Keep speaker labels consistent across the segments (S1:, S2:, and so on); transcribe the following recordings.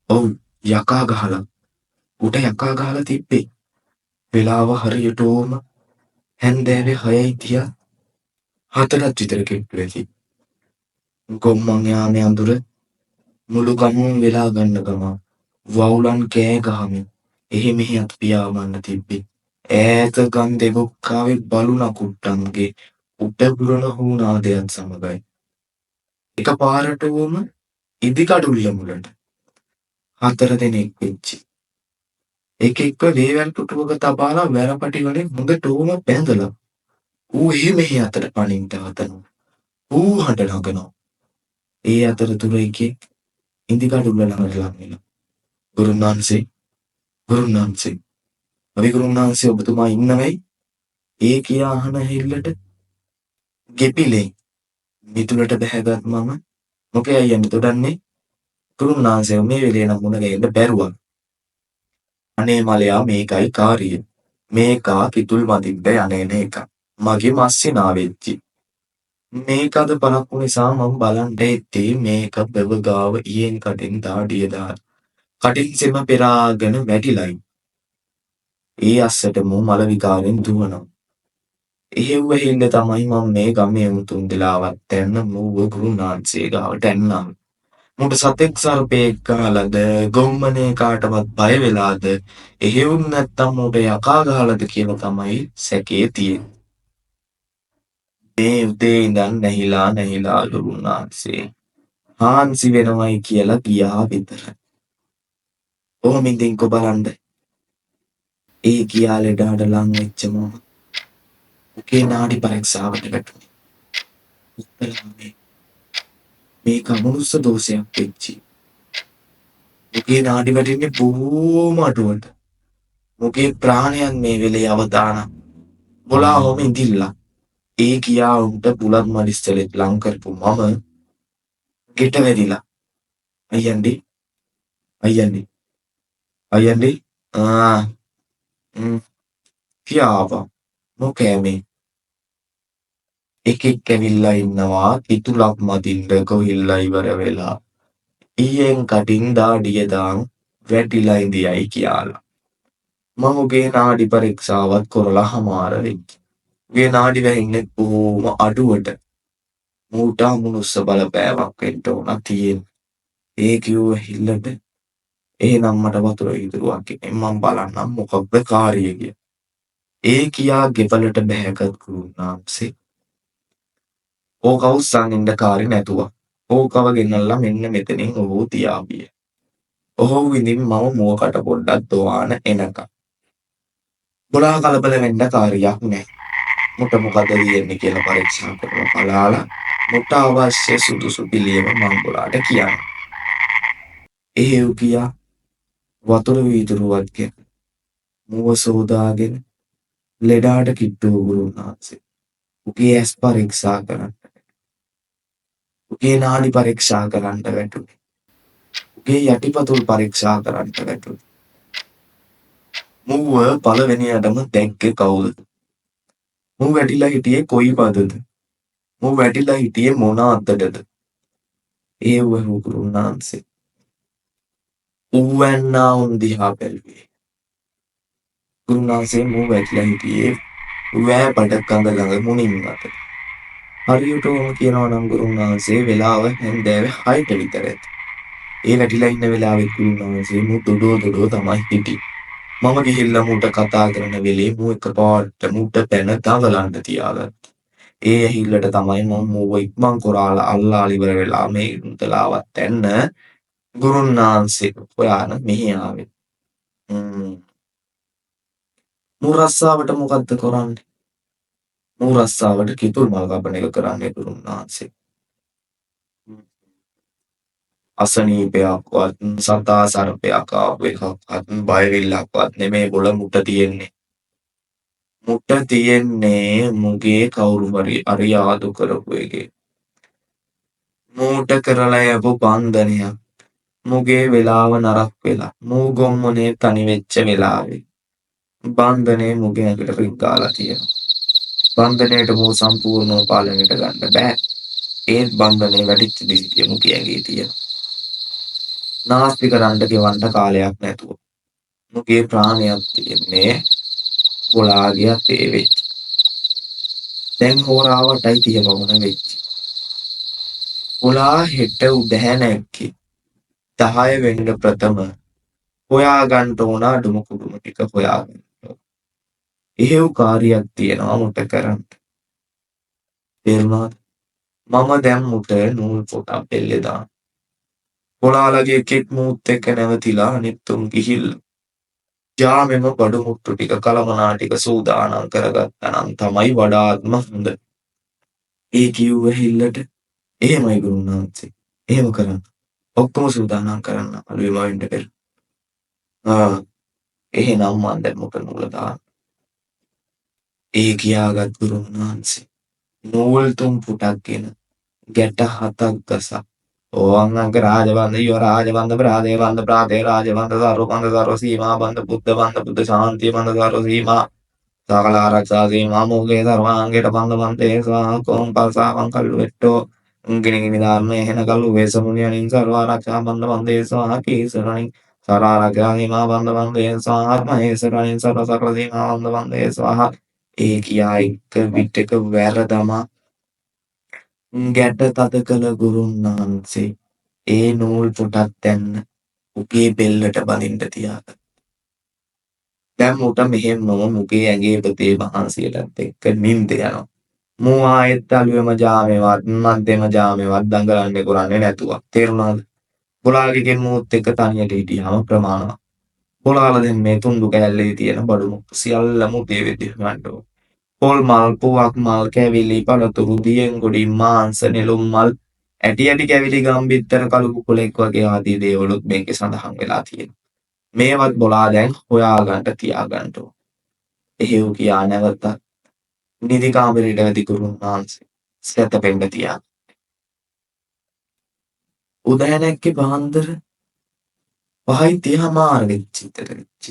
S1: ඔව් යකා ගහලා. උට යකා ගහලා තිබ්බේ. වෙලාව හරියටම හැන්දෑවේ 6:30 4ක් විතර කෙට්ටු ඇති. ගොම්මන් යානේ අඳුර මුළු ගමම වෙලා ගන්න ගමන් වවුලන් කෑ ගහමින් එහෙ මෙහෙ අත් පියාඹන්න තිබ්බේ. ඈත ගම් දෙබොක්කාවේ බලු නකුට්ටන්ගේ උඩ පුරන හුනාදයත් සමගයි. එකපාරටම ඉදිකඩුල්ල මුලට 4 දෙනෙක් වෙච්චි. එකෙක්ව වේවැල් පුටුවක තබාලා වැරපටි වලින් හොඳටම බැඳලා ඌ එහෙ මෙහෙ අතට පනින්න හදනවා. ඌ හඬ නගනවා. ඒ අතරතුර එකෙක් ඉදිකඩුල්ල ළඟට ලං වෙනවා. ගුරුනාන්සේ ගුරුනාන්සේ අපි ගුරුනාන්සේ ඔබතුමා ඉන්නවයි ඒ කියා අහන හිල්ලට ගෙපිලෙන් මිතුලට බැහැගත් මම මොකේ අයියන්ට දොඩන්නේ ගුරුනාන්සේ මේ වෙලේ නම් මුණ ගැහෙන්න බැරුවා. අනේ මලයා මේකයි කාරිය. මේකා කිතුල් මදින්ද යන්නේන එක. මගේ මස්සිනා වෙච්චි. මේක අද පරක්කු නිසා මම බලන්න එත්තේ මේක බව ගාව ඊයෙන් කටින් දාඩිය දාලා. කටින් සෙම පෙරාගෙන වැටිලයි. ඒ අස්සට මෝ මල විකාරෙන් දුවනවා. එහෙව්ව හින්ද තමයි මම මේ ගමේ උතුම් දෙලාවත් යන්න මූව ගුරුනාන්සේ ගාවට එන්නම්. මුට සතෙක් සර්පයෙක් ගහලද ගොම්මනේ කාටවත් බය වෙලාද එහෙවුන් නැත්තම් මුට යකා ගහලද කියලා තමයි සැකේ තියෙන්නේ. මේ උදේ ඉඳන් නැහිලා ගුරුනාන්සේ හාන්සි වෙනවයි කියලා ගියා විතරයි. ඔහොම ඉඳින්කෝ බලන්න. ඒ කියා ලෙඩාට ලං වෙච්ච මම උගේ නාඩි පරීක්ෂාවට වැටුනේ. උත්තලාමේ මේක අමනුස්ස දෝෂයක් වෙච්චි. මුගේ නාඩි වැටෙන්නේ බොහෝම අඩුවට. මුගේ ප්‍රාණයන් මේ වෙලේ අවදානම්. බොලාවම ඉඳිල්ලා. ඒ කියා උන්ට බුලත් මඩිස්සලෙත් ලං කරපු මම ගෙට වැදිලා. අයියන්ඩි අයියන්ඩි අයියන්ඩි කියාවා මොකෑ මේ එකෙක් ඇවිල්ලා ඉන්නවා කිතුලක් මදින්ද ගොහිල්ලා ඉවර වෙලා ඊයෙන් කටින් දාඩිය දාන් වැටිලා ඉඳියයි කියලා. මම උගේ නාඩි පරීක්ෂාවත් කරලා හමාර වෙච්චි. උගේ නාඩි වැහින්නේ බොහොම අඩුවට. මූට අමනුස්ස බලපෑමක් වෙන්න ඕන තියෙන්නේ. ඒ කිව්ව හිල්ලට එහෙනම් මට වතුර ඉදුරුවක් මම බලන්නම් මොකක්ද කාරිය කියලා. ඒ කියා ගෙවලට බැහැගත් ගුරුනාන්සේ ඕක උස්සන් ඉන්න කාරි නැතුව ඕකව ගෙනල්ලා මෙන්න මෙතනින් ඔහු තියාපිය. ඔහු විඳින් මම මුවකට පොඩ්ඩක් දොවාන එනකම්. බොලා කලබල වෙන්න කාරියක් නැහැ. මුට මොකද තියෙන්නේ කියලා පරීක්ෂා කරලා බලාලා මුට අවශ්‍ය සුදුසු පිළියම මම බොලාට කියන්න. එහෙව් කියා වතුර වීදුරුවක් ගෙන මුව සෝදාගෙන ලෙඩාට කිට්ටුව ගුරුනාන්සේ උගේ ඇස් පරීක්ෂා කරන්න. උගේ නාඩි පරීක්ෂා කරන්න වැටුනේ. උගේ යටිපතුල් පරීක්ෂා කරන්න වැටුනේ. මුව පළවෙනියටම දැක්කේ කවුද? මුව වැටිලා හිටියේ කොයි පදද? මුව වැටිලා හිටියේ මොන අතටද? ඒ වහු ගුරුනාන්සේ ඌවැන්නා උන් දිහා බැලුවේ. ගුරුනාන්සේ මුව වැටිලා හිටියේ වෑ බඩ කඳ ළඟ මුණින් අතට. හරියටම කියනවා නම් ගුරුනාන්සේ වෙලාව හැන්දෑවේ 6ට විතර ඇති. ඒ වැටිලා ඉන්න වෙලාවෙත් ගුරුනාන්සේ මු දොඩෝ තමයි හිටියේ. මම ගිහිල්ලා මූට කතා කරන වෙලේ මූ එකපාරට මූට පැන දඟලන්න තියාගත්තා. ඒ ඇහිල්ලට තමයි මම මූව ඉක්මන් කොරාලා අල්ලාලා ඉවර වෙලා මේ උන්තලාවත් එන්න ගුරුනාන්සේ හොයාන මෙහි ආවේ. මූ රස්සාවට මොකද්ද කරන්නේ? මූ රස්සාවට කිතුල් මල් කපන එක කරන්නේ ගුරුනාන්සේ. අසනීපයක්වත් සතා සර්පයක් ආපු එකක්වත් බයවිල්ලක්වත් නෙමේ බොල මුට තියෙන්නේ. මුට තියෙන්නේ මුගේ කවුරු හරි අරියාදු කරපු එකේ. මූට කරලා යපු බන්ධනයක්. මුගේ වෙලාව නරක් වෙලා. මූ ගොම්මනේ තනි වෙච්ච වෙලාවේ. බන්ධනේ මුගේ ඇඟට රිංගාලා තියෙනවා. බන්ධනයට මූ සම්පූර්ණව පාලනයට ගන්න බෑ. ඒත් බන්ධනේ වැටිච්ච දිසිතිය මුගේ ඇඟේ තියෙනවා. නාස්ති කරන්න ගෙවන්න කාලයක් නැතුව. මුගේ ප්‍රාණයක් තියෙන්නේ බොලාගේ අතේ වෙච්ච. දැන් හෝරාවටයි 30 පමණ වෙච්ච. බොලා හෙට උදැහැනැක්කේ 10 වෙනිද ප්‍රථම හොයාගන්න ඕන අඩුම කුඩුම ටික හොයාගන්න. එහෙව් කාර්යයක් තියෙනවා මුට කරන්න. තේරුණාද? මම දැන් මුට නූල් පොටක් එල්ලේ දාන්න. බොලාලගේ එකෙක් මූත් එක්ක නැවතිලා අනිත් උන් ගිහිල්ලා ජාමෙම බඩු මුට්ටු ටික කලමනා ටික සූදානම් කරගත්තා නම් තමයි වඩාත්ම හොඳ. ඒ කිව්ව හිල්ලට එහෙමයි ගුරුනාන්සේ. එහෙම කරන්න. ඔක්කොම සූදානම් කරන්න අලුයම වෙන්න පෙර. එහෙනම් මන් දැන් මුට නූල දාන්න. ඒ කියාගත් ගුරුනාන්සේ නූල් 3 පුටක්ගෙන ගැට 7ක් ගසා ඕංගංග රාජවන්ද යෝ රාජවන්ද ප්‍රාදේ වන්ද ප්‍රාදේ රාජවන්ද සර්ව සීමා බන්ද බුද්ධ ශාන්තිය බන්ද සර්ව සීමා සකල ආරක්ෂා සීමා මොගේ සර්වාංගයට බන්ද වන්දේ සාකෝම් පල්සාවං කල්ලු වෙට්ටෝ ගිනි ධර්මයේ හෙන කල්ලු වේසමුනියනින් සර්ව ආරක්ෂා බන්ද වන්දේ සාහ කීසරණින් සර්ව ආරක්ෂා සීමා බන්ද වන්දේ සාත්මහේසරණින් සර්ව සකල සීමා බන්ද වන්දේ සාහ ඒ කියා එක විටක වැරදමා ගැට තද කළ ගුරුන්නාන්සේ ඒ නූල් පොටක් දැන්න උගේ බෙල්ලට බඳින්න තියාගත්තා. දැන් මුට මෙහෙම්මම මුගේ ඇඟේ ප්‍රතේ මහන්සියටත් එක්ක නිින්ද යනවා. මූ ආයෙත් අලුයම ජාමේවත් මධ්‍යම ජාමේවත් දඟලන්නේ කරන්නේ නැතුව. තේරුණාද? බොලාගෙන් මූත් එක්ක තනියට හිටියාම ප්‍රමාණවත්. බොලාල දැන් මේ තුන්දු කෑල්ලේ තියෙන බඩු මුක්ක සියල්ලම උදේ වෙද්දි හොයන්න ඕන. පොල් මල්, පුවක් මල්, කැවිලි, පළතුරු, දියෙන්ගොඩි, මාංශ, නෙළුම් මල්, ඇටි ඇටි කැවිලි, ගම්බිත්තර, කළු කුකුලෙක් වගේ ආදී දේවලුත් මේකේ සඳහන් වෙලා තියෙනවා. මේවත් බොලා දැන් හොයාගන්න තියාගන්න ඕන. එහෙව් කියා නැවතත් නිදි කාමරයට වැඩි ගුරුනාන්සේ සැතපෙන්න තියා. උදෑනැක්කේ පාන්දර 5:30 වෙච්ච විතර වෙච්ච.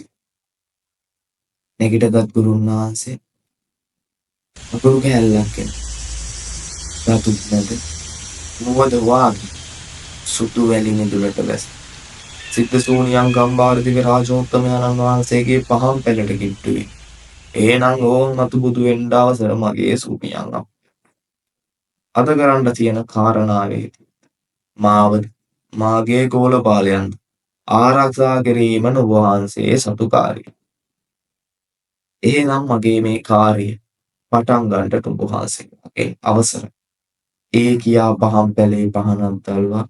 S1: නැගිටගත් ගුරුනාන්සේ අකුරු කෑල්ලක් එන. රතුත් නැද මුවද වාගේ සුදු වැලි මිදුලට වැස. සිද්ධ සූනියන් ගම්බාර දිව්‍ය රාජෝත්තමයන්න් වහන්සේගේ පහන් පැලට කිට්ටුයි. එහෙනම් ඕන් මතු බුදු වෙන්න අවසර මගේ සූපියන් අප. අද කරන්න තියෙන කාරණාවේදී මාවද මාගේ ගෝලපාලයන්ද ආරක්ෂා කිරීම නුවහන්සේ සතුකාරිය. එහෙනම් මගේ මේ කාර්යය පටන් ගන්නට නුවහන්සේගේ අවසර. ඒ කියා පහන් පැලේ පහනක් දැල්වා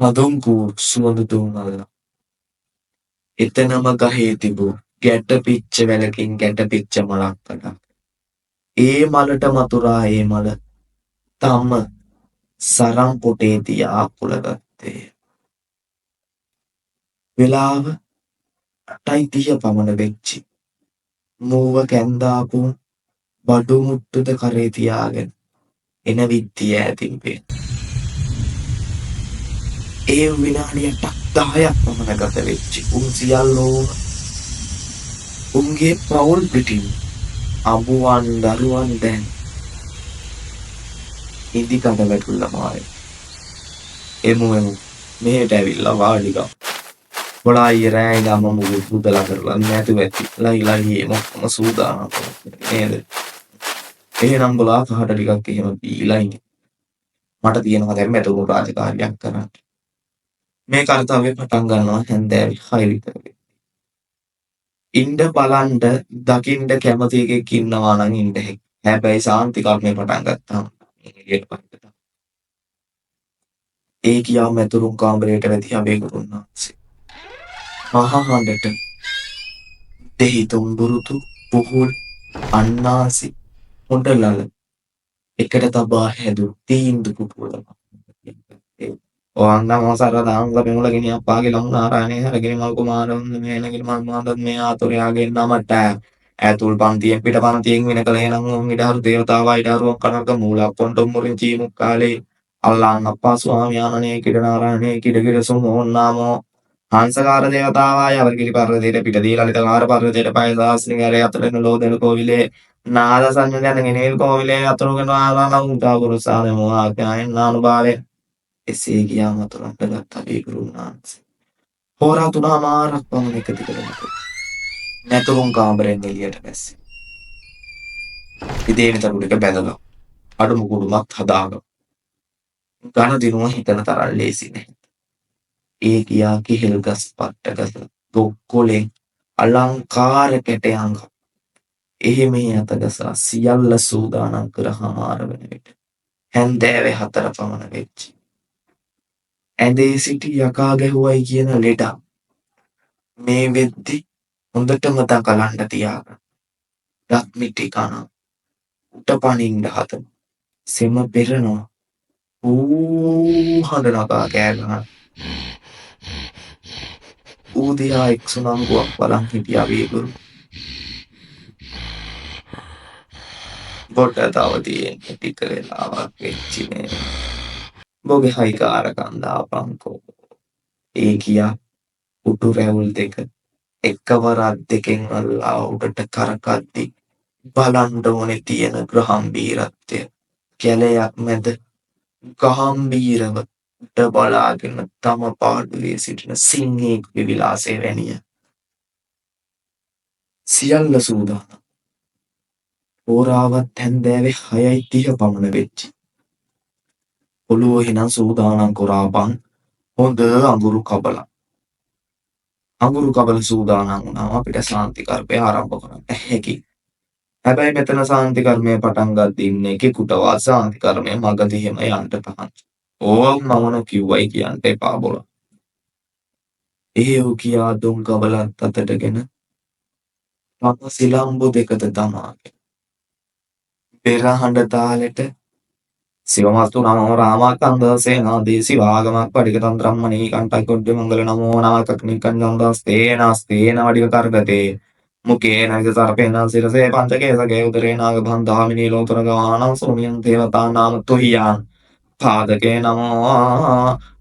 S1: මදුන් කූ සුවඳ දුම් අල්ලා එතනම ගහේ තිබූ ගැට පිච්ච වැලකින් ගැට පිච්ච මලක් කඩා ඒ මලට මතුරා ඒ මල තම සරම් පොටේ තියා කුලගත්තේ. වෙලාව 8:30 පමණ වෙච්චි. මූව කැන්දාපු බඩු මුට්ටුද කරේ තියාගෙන එන විත්තිය ඇතින් පේන. ඒ විනාඩියට 10ක් පමණ ගත වෙච්චි. උන් සියල්ලෝ උන්ගේ පවුල් පිටින් අඹුවන් දරුවන් දැන් ඉදි කඩ වැටුල්ලමාය. එමු මෙහෙට ඇවිල්ලා වාඩිගම්. බොලා අයියේ රෑ ඉඳන් මම බුදලා කරලා නැතුව ඇති. ලයි මොකම සූදානම් නේද? එහෙනම් බොලා කහට ටිකක් එහෙම බීලා ඉන්නේ. මට තියෙනවා දැන් මෙතන රාජකාරියක් කරන්න. මේ කාර්යය පටන් ගන්නවා හැන්දෑවේ 6 විතර. ඉන්න බලන්න දකින්න කැමති එකෙක් ඉන්නවා නම් ඉන්න හැකියි. හැබැයි සාන්ති කර්මය පටන් ගත්තාම එළියට පහින්න. ඒ කියා මෙතුරුන් කාමරයට වැටි අපේ ගුරුනාන්සේ. මහා හඬට දෙහි තුඹුරුතු පුහුල් අන්නාසි හොඬලල එකට තබා හැදු තීන්දු පුපුල. ඕංගම සරදාංග මෙමුල ගෙනියන් පාගේ ලමු නාරායනේ හරගෙන මල් කුමාරවරුන් මේ නැගිලි මල් මාදත් මේ ආතුරයාගේ නමට ඇතුල් පන්තියෙන් පිට පන්තියෙන් වෙන කල එනම් උන් ඉඩහරු දේවතාවා ඉඩහරුවක් කනක මූලක් පොන්ටොම් මුරින් චීමුක් කාලේ අල්ලාන් අප්පා ස්වාමියාණනේ කිඩ නාරායනේ කිඩ සුමෝන්නාමෝ හංසකාර දේවතාවාය අවර්ගිරි පර්වතයට පිටදී ලලිතකාර පර්වතයට පය දාස්නිගරේ අතරෙන ලෝදෙන කෝවිලේ නාද සංයෝජන ගෙනේල් කෝවිලේ අතුරුගෙන ආරාම උදා පුරුසානේ මොහාඥායන් නානුභාවය එසේ ගියා මතුරන්ට ගත් අබේගුරුන් වහන්සේ. හෝරා 3මාරක් පමණ එක දිගට මතු. නැතුරුම් කාමරෙන් එළියට බැස්සේ. ඉදේන තරුණ එක බැඳගමු. අඩුම කුඩුමක් හදාගමු. ඝන දිනුව හිතන තරම් ලේසි නැහැ. ඒ ගියා කිහිල් ගස් පට්ටගස තොක්කොලෙන් අලංකාර කැටයන් එහෙ මෙහෙ අතගසා සියල්ල සූදානම් කර හමාර වන විට හැන්දෑවේ 4 පමණ වෙච්චි. ඇඳේ සිටි යකා ගැහුවයි කියන ලෙඩා මේ වෙද්දි හොඳටම දකලන්න තියාගන්න. දත් මිටි කන උට පනින්න හදන. සෙම පෙරනවා. හඬ නගා කෑ ගහන. ඌ දිහා එක් සුනංගුවක් බලන් හිටියා වේගුරු. බොට තව තියෙන්නේ ටික වෙලාවක් වෙච්චි නේ. බොගේ හයිකාරකම් දාපන්කෝ. ඒ කියා උටු රැවුල් දෙක එකවර අත් දෙකෙන් අල්ලා උඩට කරකද්දි බලන්න ඕනේ තියෙන ග්‍රහම්බීරත්වය. කැලයක් මැද ගහම්බීරව උඩ බලාගෙන තම පාඩුවේ සිටින සිංහෙකුගේ විලාසය වැනිය. සියල්ල සූදානම්. හෝරාවත් හැන්දෑවේ 6:30 පමණ වෙච්චි. ඔළුව එහෙනම් සූදානම් කරාපන් හොඳ අඟුරු කබල. අඟුරු කබල සූදානම් වුණාම අපිට සාන්ති කර්මය ආරම්භ කරන්න හැකි. හැබැයි මෙතන සාන්ති කර්මය පටන් ගද්දී ඉන්නේ කෙකුටවත් සාන්ති කර්මය මගදී හැම යන්න පහන්. ඕව මමන කිව්වයි කියන්න එපා බොල. එහෙව් කියා දුම් කබලත් අතටගෙන තම සිලම්බු දෙකද තමාගෙන. පෙරහඬ තාලෙට शिवमस्तु नमो रामाकंद सेनाधीशि वागमक पडिकतंत्रं मणिकंठकोड्य मंगल नमो नामकग्निकंजंदस्तेन स्तेन वडिकर्गते मुखेन सर्पेण शिरसे पंचकेसके उदरे नागबन्धामिनी लोतरगवानं सोम्यं देवतानां तुह्यान् पादके नमो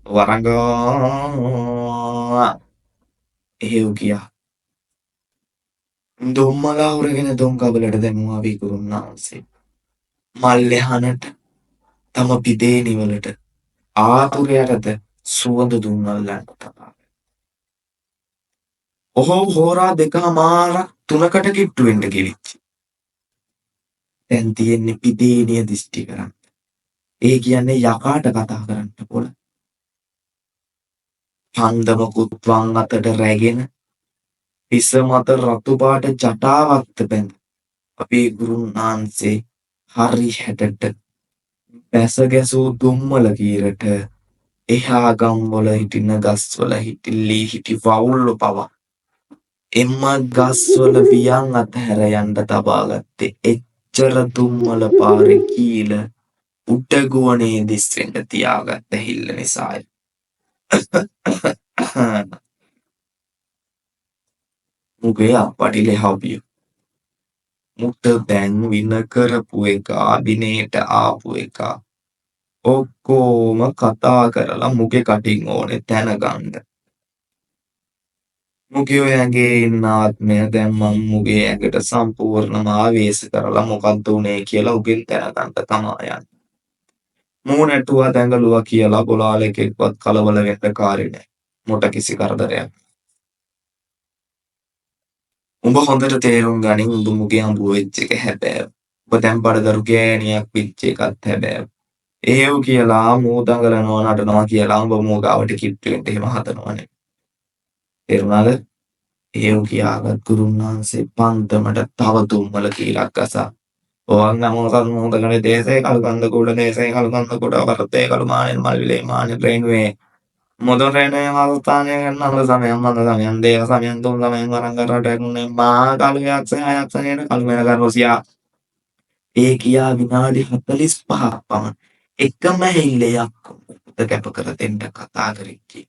S1: वरंगो එහෙව් කියා දුම්මලා උරගෙන දුම් කබලට දැමුවා විකුරුන්නාන්සේ. මල්ලෙහනට තම පිදේනිවලට ආතුරයටද සුවඳ දුන්නල්ලන්ට තබා. ඔහු හෝරා 2මාරක් 3කට කිට්ටු වෙන්න ගෙවිච්චි. දැන් තියෙන්නේ පිදේනිය දිෂ්ටි කරන්න. ඒ කියන්නේ යකාට කතා කරන්න පොළ. හන්දම කුත්වන් අතට රැගෙන පිස මත රතු පාට ජටාවක්ද බැඳ අපේ ගුරුන්නාන්සේ හරි හැටට පැස ගැසූ දුම්මල කීරට එහා ගම්වල හිටින ගස්වල හිටිල්ලී හිටි වවුල්ලු පවා එම්ම ගස්වල වියන් අතහැර යන්න තබාගත්තේ එච්චර දුම්මල පාරේ කීල උඩගුවනේ දිස්සෙන්ට තියාගත්ත හිල්ල නිසායි. මුගේ අප්පටි ලෙහපිය. මුට දැන් වින කරපු එක අදිනේට ආපු එක ඔක්කොම කතා කරලා මුගේ කටින් ඕනේ දැනගන්න. මුගේ ඔය ඇඟේ ඉන්න ආත්මය දැන් මම මුගේ ඇඟට සම්පූර්ණම ආවේශ කරලා මොකද්ද උනේ කියලා උගෙන් දැනගන්න තමයි යන්නේ. මූ නැටුවා දැඟලුවා කියලා බොලාලෙකෙක්වත් කලබල වෙන්න කාරේ නැහැ. මොට කිසි කරදරයක්. උඹ හොඳට තේරුම් ගනින් උඹ මුගේ හම්බුව වෙච්ච එක හැබෑව. උඹ දැන් බඩදරු ගෑණියක් වෙච්ච එකත් හැබෑව. එහෙව් කියලා මූ දඟලනවා නටනවා කියලා උඹ මූ ගාවට කිට්ටු වෙන්න එහෙම හදනවනේ. තේරුණාද? එහෙව් කියාගත් ගුරුන්නාන්සේ පන්දමට තව දුම්මල කීලක් ගසා. ඕන් නමෝ සම්මෝදගනේ දේශේ කල්කන්ද කුඩ දේශේ කල්කන්ද කුඩ වරතේ කලුමානෙන් මල්විලේ මානෙ රේන්වේ මොදොරේනේ මල්තානේ නන්ද සමයන් මන්ද සමයන් දේව සමයන් තුන් සමයන් වරන් කරටුනේ මා කලුයක් සයක්සනේන කලුමෙන කරොසියා. ඒ කියා විනාඩි 45ක් පමණ එකම හිල්ලයක් උත කැප කර දෙන්න කතා කරෙච්චි.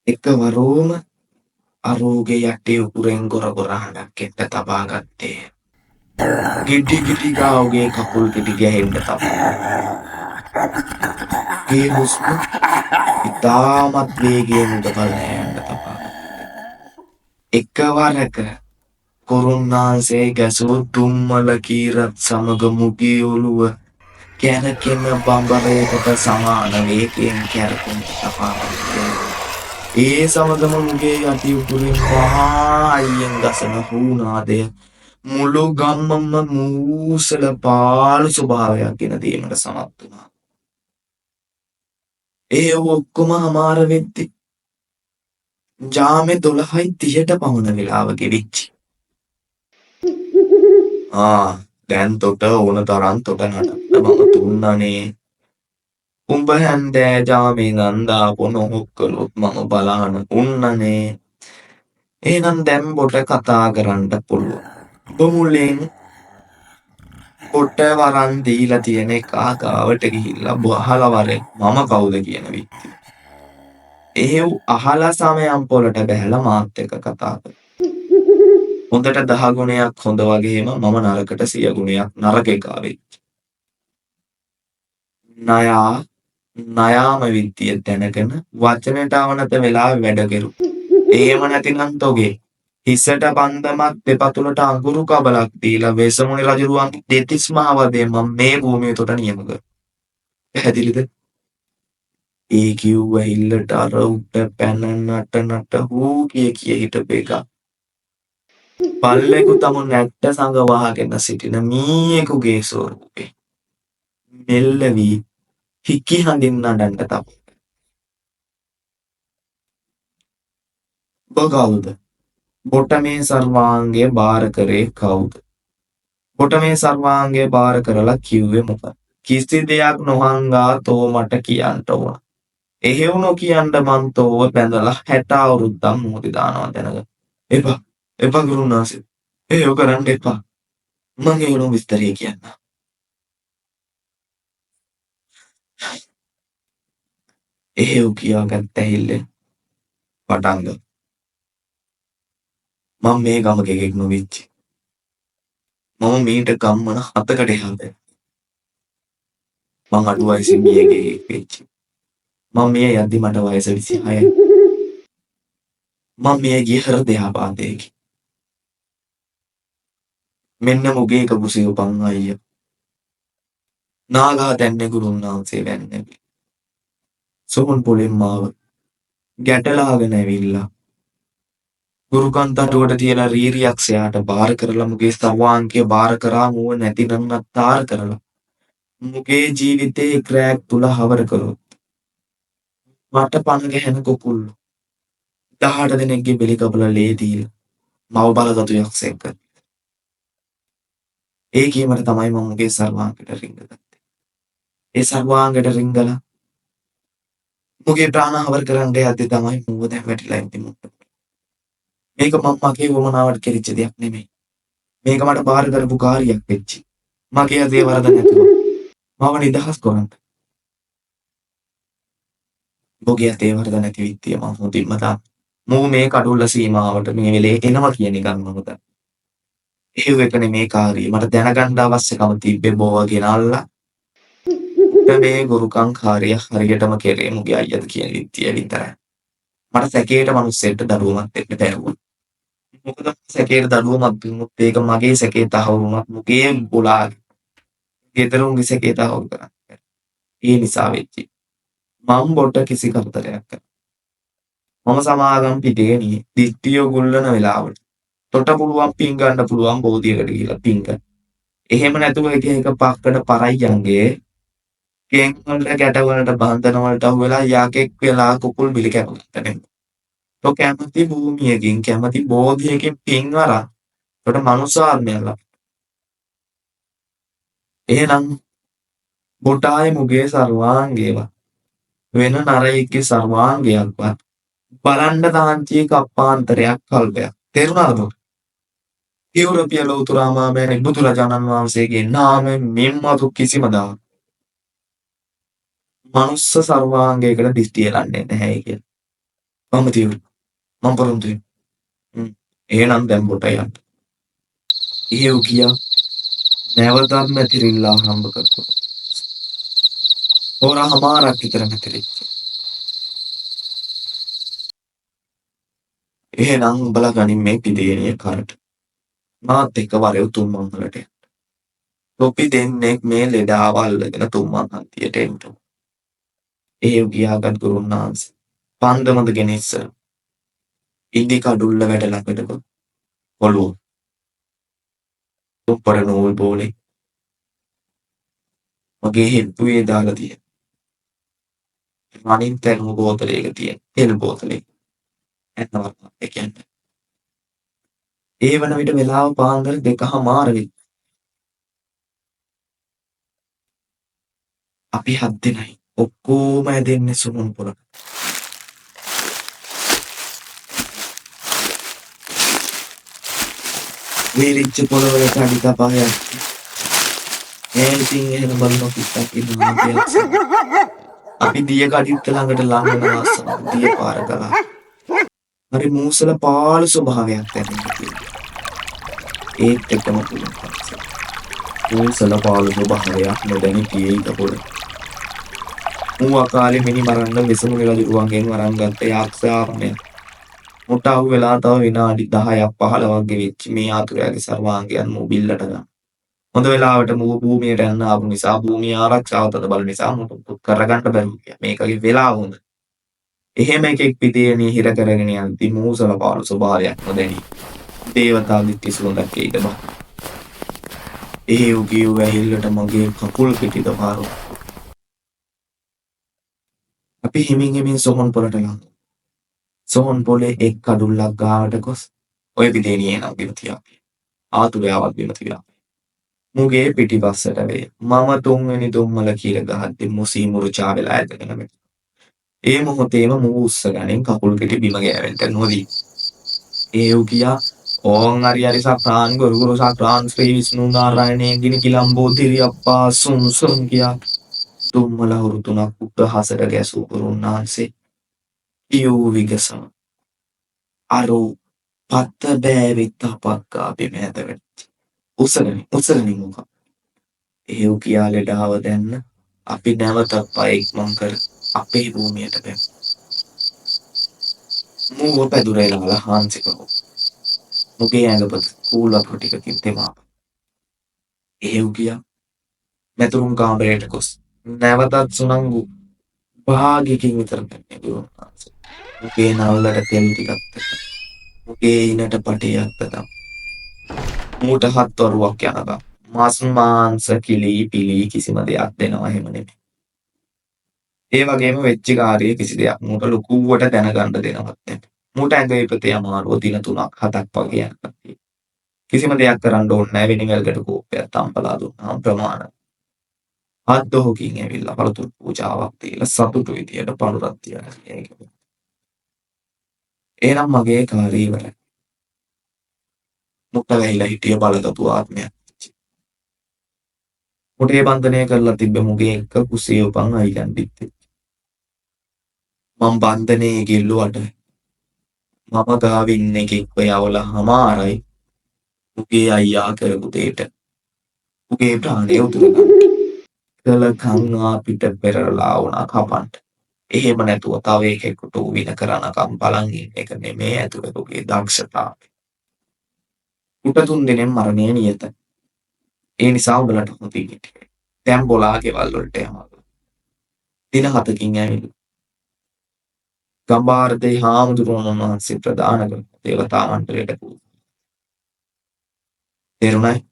S1: එකවරෝම අරෝගේ යටේ උකුරෙන් ගොර ගොර හඬක් එක්ක තබා ගත්තේ. ගෙඩි ගෙඩි ගාවගේ කකුල් පිටි ගැහෙන්න තමයි. ඒ හුස්ම ඉතාමත් වේගයෙන් උඩපල් යන්න තමයි. එකවරක කොරුන්නාන්සේ ගැසූ දුම්මල කීරත් සමග මුගේ ඔළුව කැරකෙන බඹරයකට සමාන වේගයෙන් කැරකුම් තපාගෙන යනවා. ඒ සමගම මුගේ යටි උකුලින් මහා අයියෙන් ගසන හුනාදය මුළු ගම්මම මූසල පාළු ස්වභාවයක් ගෙන දීමට සමත් වුණා. ඒ ඔක්කොම හමාර වෙද්දි ජාමේ 12:30ට පමණ වෙලාව ගෙවිච්චි. දැන් තොට ඕන තරම් තොට නටන්න මම තුන්නනේ. උඹ හැන්දෑ ජාමේ නන්දාපු නොහොක් කළොත් මම බලාන උන්නනේ. එහෙනම් දැන් බොට කතා කරන්න පුළුවන්. උඹ මුලින් බොට වරන් දීලා තියෙන එකා ගාවට ගිහිල්ලා අහලා වරෙන් මම කවුද කියන විත්තිය. එහෙව් අහලා සමයන් පොලට බැහැලා මාත් එක්ක කතා කර. හොඳට 10 ගුණයක් හොඳ වගේම මම නරකට 100 ගුණයක් නරක එකා වෙච්ච. නයාම විත්තිය දැනගෙන වචනට අවනත වෙලා වැඩ කෙරු. එහෙම නැතිනම් තොගේ හිසට බන්දමක් දෙපතුලට අඟුරු කබලක් දීලා වෙසමුණි රජුරුවන්ගේ දෙතිස් මහවදේ මම මේ භූමිය තොට නියම කර. පැහැදිලිද? ඒ කිව්ව හිල්ලට අර උඩ පැන නට හූ කිය හිටපු එක. පල්ලෙකු තම නැට්ට සඟ වහගෙන සිටින මීයෙකුගේ ස්වරූපේ. මෙල්ල වී හිකි හඬින් නඩන්න තම. ඔබ කවුද? බොට මේ සර්වාංගය බාර කරේ කවුද? බොට මේ සර්වාංගය බාර කරලා කිව්වේ මොකද? කිසි දෙයක් නොහංගා තෝ මට කියන්න ඕන. එහෙව් නොකියන්න මං තෝව බැඳලා 60 අවුරුද්දක් මුහුදේ දානවා දැනගන්න. එපා ගුරුනාසේ. එහෙව් කරන්න එපා. මං ඒ උණු විස්තරේ කියන්න. එහෙව් කියාගත්ත ඇහිල්ලෙන් පටන් ගත්තා. මම මේ ගමක එකෙක් නොවෙච්චි. මම මීට ගම්මන 7කට එහා බැ. මං අඩු වයසින් මියගේ එකෙක් වෙච්චි. මම මිය යද්දි මට වයස 26යි. මම මිය ගිය හෘදයාබාධයකින්. මෙන්න මුගේ එක කුසේ උපන් අයියා. නාගා දැන්නේ ගුරුන්නාන්සේ වැන්නේ. සොහොන් පොලෙන් මාව ගැටලාගෙන ඇවිල්ලා ගුරුකන්තටුවට තියෙන රීරියක්ෂයාට බාර කරලා මුගේ සර්වාංගය බාර කරා මුව නැතිනම් නත්තාර කරලා මුගේ ජීවිතේ ක්‍රෑක් තුල හවර කරොත් මට පණ ගැහෙන කුකුල්ලෝ 18 දෙනෙක්ගේ බෙලි කපලා ලේ දීලා මව බලගතු යක්ෂයෙක් කර. ඒ කීමට තමයි මම මුගේ සර්වාංගයට රිංග ගත්තේ. ඒ සර්වාංගයට රිංගලා මුගේ ප්‍රාණ හවර කරන්න යද්දි තමයි මුව දැන් වැටිලා ඉන්නේ. මේක මම මගේ වමනාවට කෙරිච්ච දෙයක් නෙමෙයි. මේක මට බාර කරපු කාර්යයක් වෙච්චි. මගේ අතේ වරද නැතුව මම නිදහස් කරන්න. මගේ අතේ වරද නැති විත්තිය මම හොඳින්ම දාන්න. මූ මේ කඩුල්ල සීමාවට මේ වෙලේ එනවා කියන එක මම දන්නවා. එහෙව් එක නෙමේ කාර්යය. මට දැනගන්න අවශ්‍යකම තිබ්බේ බෝව ගෙනල්ලා මේ ගුරුකම් කාර්යය හරියටම කෙරේ මුගේ අයියද කියන විත්තිය විතරයි. මට සැකේට මිනිස්සෙක්ට දරුවමක් දෙන්න බැරුවා. මොකද සැකේට දඩුවමක් දුන්නොත් ඒක මගේ සැකේ තහවුරුමක් මුගේ බොලාගේ ගෙදරුන්ගේ සැකේ තහවුරු කරන්න. ඒ නිසා වෙච්චි. මම බොට කිසි කරදරයක් කරා. මම සමාගම් පිටේ නියේ. දිට්ටිය ගුල්ලන වෙලාවට. තොට පුළුවන් පින් ගන්න පුළුවන් බෝධියකට ගිහිල්ලා පින් ගන්න. එහෙම නැතුව එක පක්කඩ පරයියන්ගේ කෙන් වලට ගැට වලට බන්ධන වලට අහු වෙලා යකෙක් වෙලා කුකුල් බිලි කැපගත්ත නෙමෙයි. තෝ කැමති භූමියකින් කැමති බෝධියකින් පින් අරන් තොට මනුසාත්මයක් ලබ. එහෙනම් බොටායි මුගේ සර්වාංගේවත් වෙන නරයෙක්ගේ සර්වාංගයක්වත් බලන්න තාංචියේ කප්පාන්තරයක් කල්පයක්. තේරුණාද? යුරෝපීය ලෞතුරාමාමෑණි බුදුරජාණන් වහන්සේගේ නාමයෙන් මෙම්මතු කිසිම දාන මනුස්ස සර්වාංගයකට දිස්තිය ලන්නේ නැහැ කියලා. මම තියු. මම පොරොන්දුයි. එහෙනම් දැන් බොට යන්න. එහෙව් කියා නැවතත් මැතිරිල්ලා හම්බ කරපුවා. හොරා හමාරක් විතර මැතිරිච්ච. එහෙනම් උඹලා ගනින් මේ පිදේනිය කරට. මාත් එක්ක වරේ උතුම් මංගලට යන්න. තොපි දෙන්නෙක් මේ ලෙඩාව අල්ලගෙන තුම්මන් හන්දියට එන්න. එහෙව් ගියාගත් ගුරුන් වහන්සේ පන්දමද ගෙන ඉස්සර ඉදි කඩුල්ල වැඩ ළඟට ගොස් ඔළුව තුප්පර නූල් බෝලේ මගේ හෙට්ටුවේ දාලා තියෙන. අනිත් තැනුම බෝතලයක තියෙන තෙල් බෝතලේ. ඇත්තවත් ඒ කියන්නේ. ඒ වන විට වෙලාව පාන්දර 2:00මාර වෙයි. අපි 7 දෙනයි. ඔක්කොම ඇදෙන්නේ සුමුන් පොළට. වේලිච්ච පොළවලට අඩි තබා යන්නේ. ඉතින් එහෙම බලනවා පිටක් ඉන්නවා කියලා. අපි දිය කඩਿੱත්ත ළඟට ලං වෙනවා අස්සන දිය පාර ගලා. හරි මූසල පාළු ස්වභාවයක් දැනෙනවා. ඒත් එකම පුළුවන්. මූසල පාළු ස්වභාවයක් නොදැනි කීයක පොළ. ඌ අකාලේ මිනි මරන්න විසමුණි රජුරුවන්ගෙන් වරන් ගත්ත යාක්ෂාරණය. මුට අහු වෙලා තව විනාඩි 10ක් 15ක් ගෙවිච්ච මේ ආතුරයාගේ සර්වාංගයන් මූ බිල්ලට ගන්න. හොඳ වෙලාවට මූ භූමියට යන්න ආපු නිසා භූමිය ආරක්ෂාව තද බල නිසා මුට කරගන්න බැරුව ගියා. මේකගේ වෙලාව හොඳ. එහෙම එකෙක් පිටියනේ හිර කරගෙන යද්දි මූසල පාළු ස්වභාවයක් නොදැනි. දේවතාවෙක් කිසුලක් ඒකද. ඒ උගිය වැහිල්ලට මගේ කකුල් පිටිද පාරු. අපි හිමින් සොහොන් පොළට යනවා. සොහොන් පොළේ එක් කඩුල්ලක් ගාවට ගොස් ඔය විදේනියේ නම් බිම තියා. ආතුරයාවත් බිම තියා. මුගේ පිටිපස්සට වේ. මම තුන්වෙනි දුම්මල කියලා ගහද්දි මුසී මුරුචා වෙලා ඇදගෙන මෙතන. ඒ මොහොතේම මූ උස්සගනින් කකුල් පිටි බිම ගෑවෙන්න නොදී. ඒ උගියා ඕං හරි සක්‍රාන් ගුරු සක්‍රාන් ශ්‍රී විෂ්ණු නාරායණේ ගිනි කිලම්බෝ දිරියප්පා සුම් කියා දුම්මල හුරු තුනක් උඩහසට ගැසූ ගුරුන්නාන්සේ කියූ විගසම අරෝ පත්ත බෑවිත් අපක්කා බිම ඇදවෙච්ච උසගනි මුක ඒව් කියා ලෙඩාව දැන්න අපි නැවතත් පය ඉක්මන් කර අපේ භූමියට පැමිණ මූව පැදුරේලා හාන්සිකව මුගේ ඇඟපත කූලප්පු ටිකකින් තෙමා ඒව් කියා මැතුරුම් කාමරයට ගොස් නැවතත් සුනංගු භාගයකින් විතර පැන්නේ ගුරුන්වහන්සේ. මුගේ නල්ලට තෙල් ටිකක් තැබුවා. මුගේ ඉනට පටියක් තදම්. මූට 7 වරුවක් යනකම් මස් මාංශ කිලි පිලි කිසිම දෙයක් දෙනවා එහෙම නෙමෙයි. ඒ වගේම වෙච්ච කාර්යයේ කිසි දෙයක් මූට ලොකුවට දැනගන්න දෙනවත් නැහැ. මූට ඇඟේ ප්‍රති අමාරුව දින 3ක් 7ක් වගේ යනකම්. කිසිම දෙයක් කරන්න ඕනේ නැහැ වෙනිමෙල්කට කෝපයක් තම්පලා දුන්නාම ප්‍රමාණයි. අද්දෝකින් ඇවිල්ලා පළතුරු පූජාවක් දීලා සතුටු විදියට පඳුරක් තියලා ඒක. එහෙනම් මගේ කාර්යය ඉවරයි. මුට්ට වෙයිලා හිටිය බලගතු ආත්මයක්. මුටේ බන්ධනය කරලා තිබ්බ මුගේ එක කුසිය උපන් අයියන් දිත්තේ. මම බන්ධනේ ගෙල්ලුවට මම ගාවින් එකෙක්ව යවලා හමාරයි මුගේ අයියා කරපු දෙයට. මුගේ ප්‍රාණය උතුරගන්න. කළ කන් අපිට පෙරලා වුණා කපන්න. එහෙම නැතුව තව එකෙකුට වින කරනකම් බලන් ඉන්න එක නෙමේ ඇතුළේ දක්ෂතාවය. උට 3 දිනෙන් මරණය නියතයි. ඒ නිසා උඹලට හොඳින් හිටියේ. දැන් බොලා ගෙවල් වලට යනවා. දින 7කින් ඇවිල්ලා. ගම්බාරදේ හාමුදුරුවෝ වහන්සේ ප්‍රදාන කළ දේවතා මණ්ඩලයට පූජා. තේරුණායි?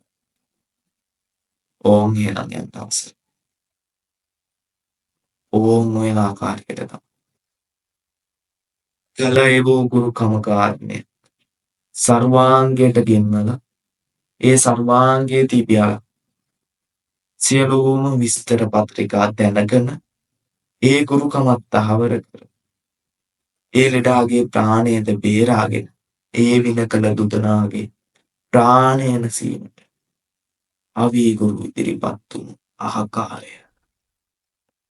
S1: ඕම් එහෙනම් යන්න අවසරයි. ඕම් ඔය ආකාරයට තමයි. කළ ඒවෝ ගුරු කමකාරණය සර්වාංගයට ගෙන්නලා ඒ සර්වාංගයේ තිබියා සියලුම විස්තර පත්‍රිකා දැනගෙන ඒ ගුරුකමත් තහවුර කර ඒ ලෙඩාගේ ප්‍රාණයද බේරාගෙන ඒ වින කළ දුදනාගේ ප්‍රාණය නැසීමට අවී ගුරු ඉදිරිපත් වුණු ආකාරය